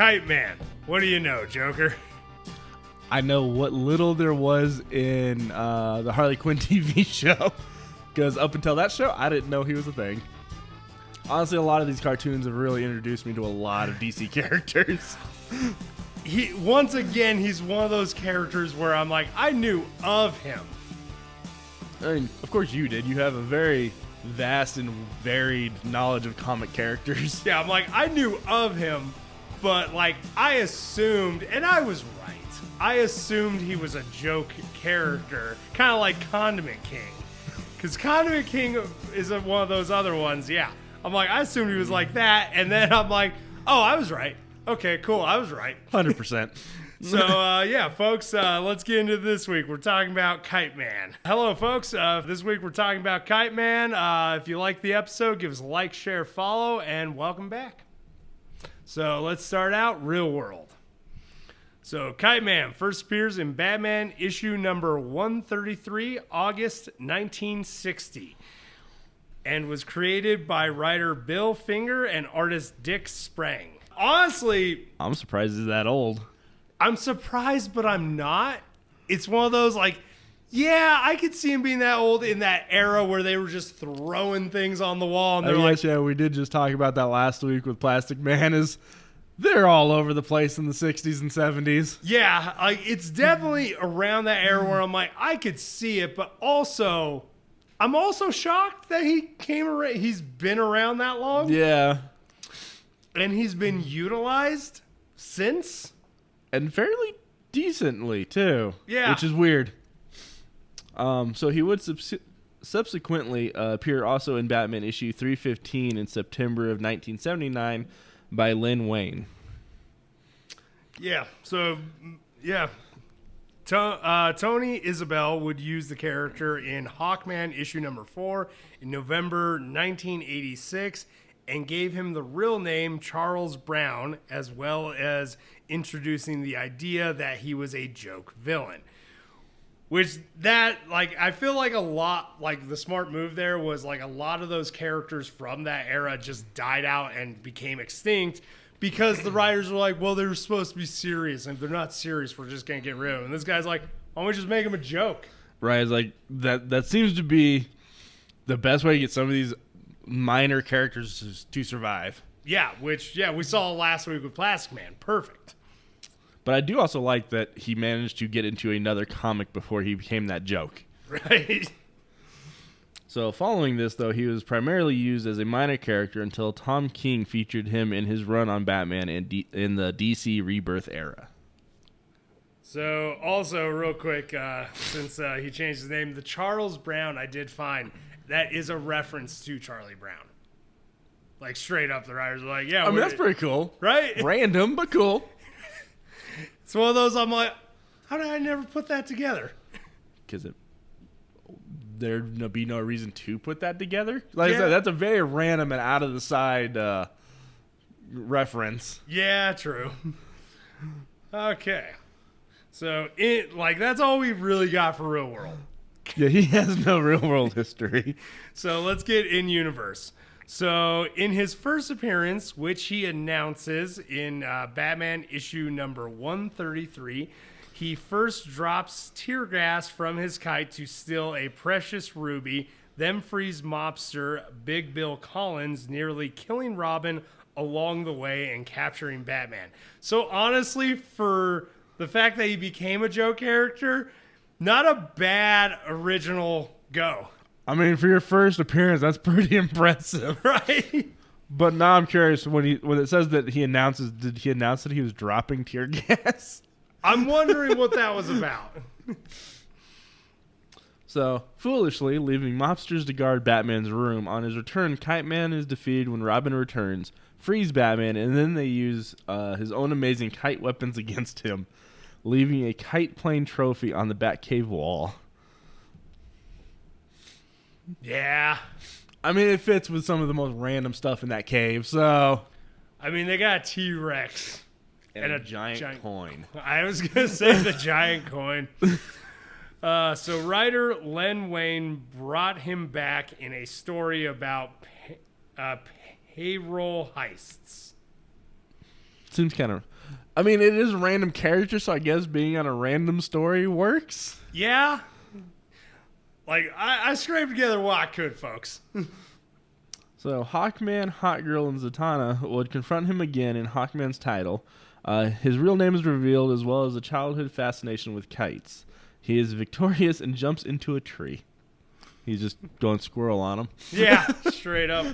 Kite Man. What do you know, Joker? I know what little there was in the Harley Quinn TV show, because up until that show, I didn't know he was a thing. Honestly, a lot of these cartoons have really introduced me to a lot of DC characters. Once again, he's one of those characters where I'm like, I knew of him. I mean, of course you did. You have a very vast and varied knowledge of comic characters. Yeah, I'm like, I knew of him, but like, I assumed, and I was right, I assumed he was a joke character, kind of like Condiment King. Because Condiment King is one of those other ones, yeah. I'm like, I assumed he was like that, and then I'm like, oh, I was right. Okay, cool, I was right. 100%. So, yeah, folks, let's get into this week. We're talking about Kite Man. Hello, folks. This week we're talking about Kite Man. If you like the episode, give us a like, share, follow, and welcome back. So let's start out real world. So Kite Man first appears in Batman issue number 133, August 1960, and was created by writer Bill Finger and artist Dick Sprang. Honestly, I'm surprised he's that old. I'm surprised, but I'm not. It's one of those like, yeah, I could see him being that old in that era where they were just throwing things on the wall. And they're like, yeah, we did just talk about that last week with Plastic Man. They're all over the place in the 60s and 70s. Yeah, like it's definitely around that era where I'm like, I could see it, but also, I'm also shocked that he came around. He's been around that long. Yeah. And he's been utilized since. And fairly decently, too. Yeah. Which is weird. So he would subsequently appear also in Batman issue 315 in September of 1979 by Len Wein. Yeah. So, yeah. Tony Isabel would use the character in Hawkman issue number 4 in November 1986 and gave him the real name Charles Brown, as well as introducing the idea that he was a joke villain. Which I feel like a lot, like the smart move there was like a lot of those characters from that era just died out and became extinct because the writers were like, well, they're supposed to be serious, and if they're not serious, we're just going to get rid of them. And this guy's like, why don't we just make them a joke? Right, it's like that seems to be the best way to get some of these minor characters to survive. Yeah, which, we saw last week with Plastic Man. Perfect. But I do also like that he managed to get into another comic before he became that joke. Right. So following this, though, he was primarily used as a minor character until Tom King featured him in his run on Batman in the DC Rebirth era. So also, real quick, since he changed his name, the Charles Brown I did find, that is a reference to Charlie Brown. Like, straight up, the writers are like, yeah. I mean, that's pretty cool. Right? Random, but cool. It's one of those, I'm like, how did I never put that together? Because there'd be no reason to put that together. Like I said, that's a very random and out of the side reference. Yeah, true. Okay. So, that's all we really got for Real World. Yeah, he has no real world history. So let's get in universe. So in his first appearance, which he announces in Batman issue number 133, he first drops tear gas from his kite to steal a precious ruby, then frees mobster Big Bill Collins, nearly killing Robin along the way and capturing Batman. So honestly, for the fact that he became a joke character, not a bad original go. I mean, for your first appearance, that's pretty impressive. Right? But now I'm curious, when it says that did he announce that he was dropping tear gas? I'm wondering what that was about. So, foolishly, leaving mobsters to guard Batman's room, on his return, Kite Man is defeated when Robin returns, frees Batman, and then they use his own amazing kite weapons against him, leaving a kite plane trophy on the Batcave wall. Yeah. I mean, it fits with some of the most random stuff in that cave, so... I mean, they got a T-Rex. And a giant coin. I was going to say the giant coin. So writer Len Wein brought him back in a story about payroll heists. Seems kind of... I mean, it is a random character, so I guess being on a random story works. Yeah. Like, I scraped together what I could, folks. So, Hawkman, Hawkgirl, and Zatanna would confront him again in Hawkman's title. His real name is revealed, as well as a childhood fascination with kites. He is victorious and jumps into a tree. He's just going squirrel on him. Yeah, straight up.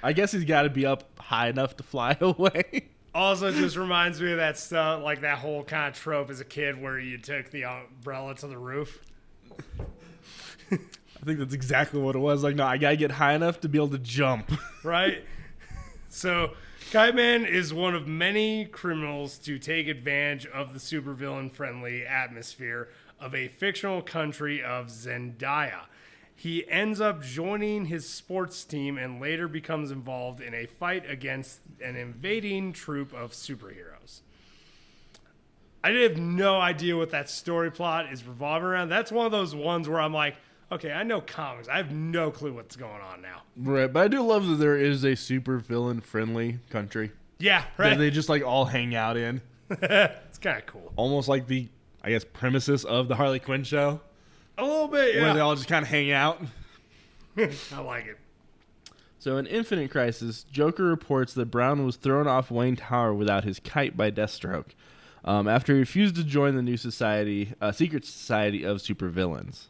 I guess he's got to be up high enough to fly away. Also, just reminds me of that stuff, like that whole kind of trope as a kid where you took the umbrella to the roof. I think that's exactly what it was. Like, no, I got to get high enough to be able to jump. Right? So, Kite Man is one of many criminals to take advantage of the supervillain-friendly atmosphere of a fictional country of Zendaya. He ends up joining his sports team and later becomes involved in a fight against an invading troop of superheroes. I have no idea what that story plot is revolving around. That's one of those ones where I'm like, okay, I know comics. I have no clue what's going on now. Right, but I do love that there is a super villain-friendly country. Yeah, right. That they just, like, all hang out in. It's kind of cool. Almost like the, I guess, premises of the Harley Quinn show. A little bit, yeah. Where they all just kind of hang out. I like it. So in Infinite Crisis, Joker reports that Brown was thrown off Wayne Tower without his kite by Deathstroke after he refused to join the new society, secret society of supervillains.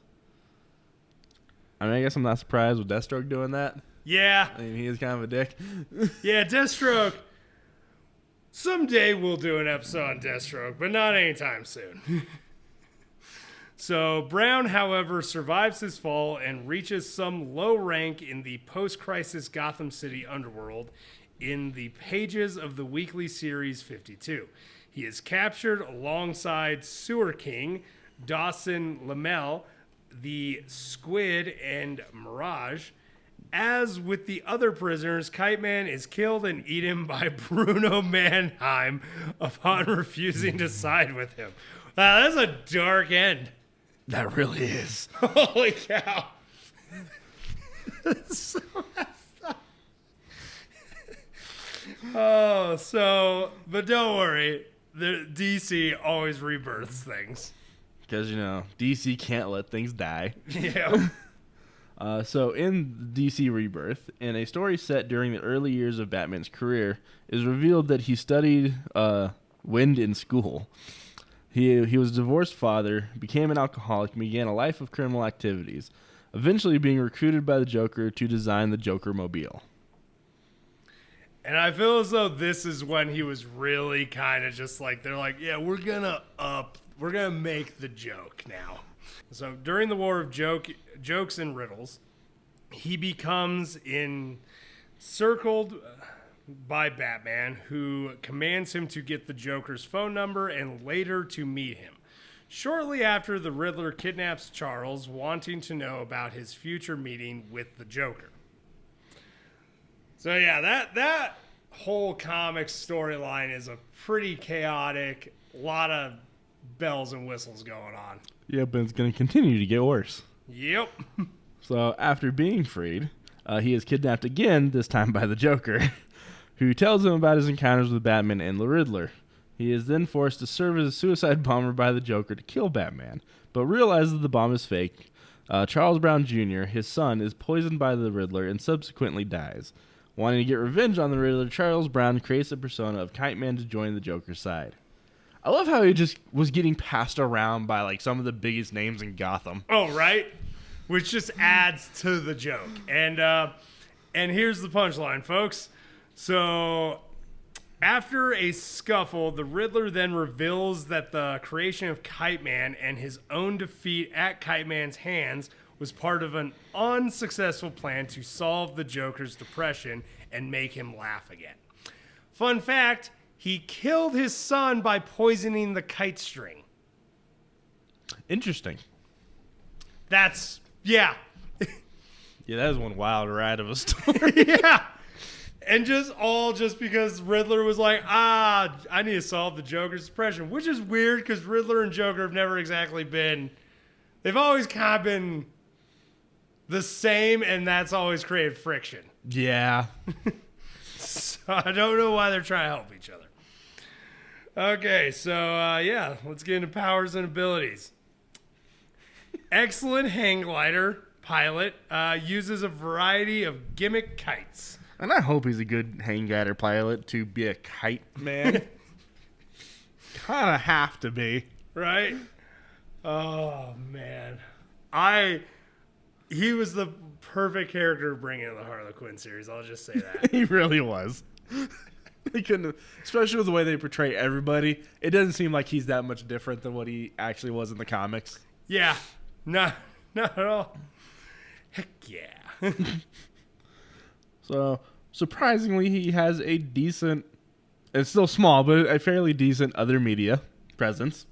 I mean, I guess I'm not surprised with Deathstroke doing that. Yeah. I mean, he is kind of a dick. Yeah, Deathstroke. Someday we'll do an episode on Deathstroke, but not anytime soon. So Brown, however, survives his fall and reaches some low rank in the post-crisis Gotham City underworld in the pages of the weekly series 52. He is captured alongside Sewer King, Dawson Lamel, the Squid, and Mirage. As with the other prisoners, Kite Man is killed and eaten by Bruno Mannheim upon refusing to side with him. Wow, that's a dark end. That really is. Holy cow. So messed up. Oh, so, but don't worry. The DC always rebirths things. Because, you know, DC can't let things die. Yeah. So in DC Rebirth, in a story set during the early years of Batman's career, it is revealed that he studied wind in school. He was a divorced father, became an alcoholic, and began a life of criminal activities, eventually being recruited by the Joker to design the Joker Mobile. And I feel as though this is when he was really kind of just like, they're like, yeah, we're going to make the joke now. So during the War of Jokes and Riddles, he becomes encircled by Batman, who commands him to get the Joker's phone number and later to meet him. Shortly after, the Riddler kidnaps Charles, wanting to know about his future meeting with the Joker. So yeah, that whole comic storyline is a pretty chaotic, lot of bells and whistles going on. Yeah, but it's going to continue to get worse. Yep. So after being freed, he is kidnapped again, this time by the Joker, who tells him about his encounters with Batman and the Riddler. He is then forced to serve as a suicide bomber by the Joker to kill Batman, but realizes the bomb is fake. Charles Brown Jr., his son, is poisoned by the Riddler and subsequently dies. Wanting to get revenge on the Riddler, Charles Brown creates a persona of Kite Man to join the Joker's side. I love how he just was getting passed around by like some of the biggest names in Gotham. Oh, right? Which just adds to the joke. And here's the punchline, folks. So after a scuffle, the Riddler then reveals that the creation of Kite Man and his own defeat at Kite Man's hands was part of an unsuccessful plan to solve the Joker's depression and make him laugh again. Fun fact, he killed his son by poisoning the kite string. Interesting. That's, yeah. Yeah, that is one wild ride of a story. Yeah. And just because Riddler was like, I need to solve the Joker's depression, which is weird because Riddler and Joker have never exactly been, they've always kind of been the same, and that's always created friction. Yeah. So I don't know why they're trying to help each other. Okay, so yeah, let's get into powers and abilities. Excellent hang glider pilot, uses a variety of gimmick kites. And I hope he's a good hang glider pilot to be a kite man. Kind of have to be. Right? Oh, man. He was the perfect character to bring in the Harley Quinn series. I'll just say that. He really was. They couldn't, especially with the way they portray everybody. It doesn't seem like he's that much different than what he actually was in the comics. Yeah. Not at all. Heck yeah. So, surprisingly, he has a decent, it's still small, but a fairly decent other media presence.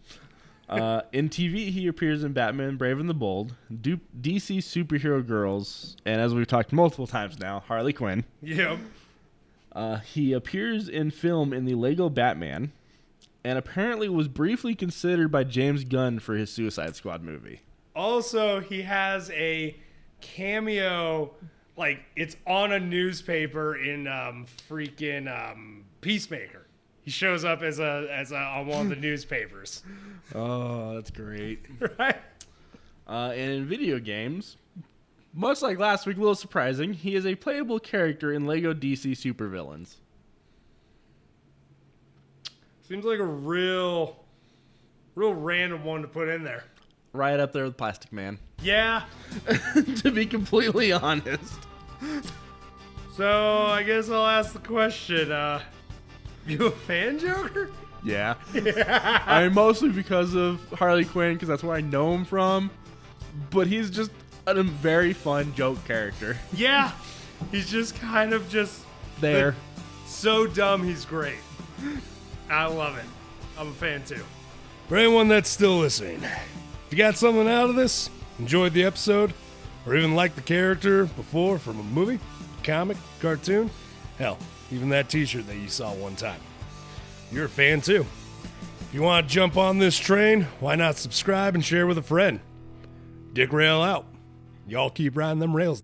In TV, he appears in Batman Brave and the Bold, DC Superhero Girls, and as we've talked multiple times now, Harley Quinn. Yep. He appears in film in the Lego Batman, and apparently was briefly considered by James Gunn for his Suicide Squad movie. Also, he has a cameo, like it's on a newspaper in freaking Peacemaker. He shows up as on one of the newspapers. Oh, that's great. Right? And in video games, much like last week, a little surprising, he is a playable character in Lego DC Supervillains. Seems like a real random one to put in there. Right up there with Plastic Man. Yeah. To be completely honest. So I guess I'll ask the question. You a fan, Joker? Yeah. I mean, mostly because of Harley Quinn, because that's where I know him from. But he's just a very fun joke character. Yeah. He's just kind of just there. So dumb, he's great. I love it. I'm a fan too. For anyone that's still listening, if you got something out of this, enjoyed the episode, or even liked the character before from a movie, comic, cartoon, hell, even that t-shirt that you saw one time, you're a fan too. If you want to jump on this train, why not subscribe and share with a friend? Dick Rail out. Y'all keep riding them rails.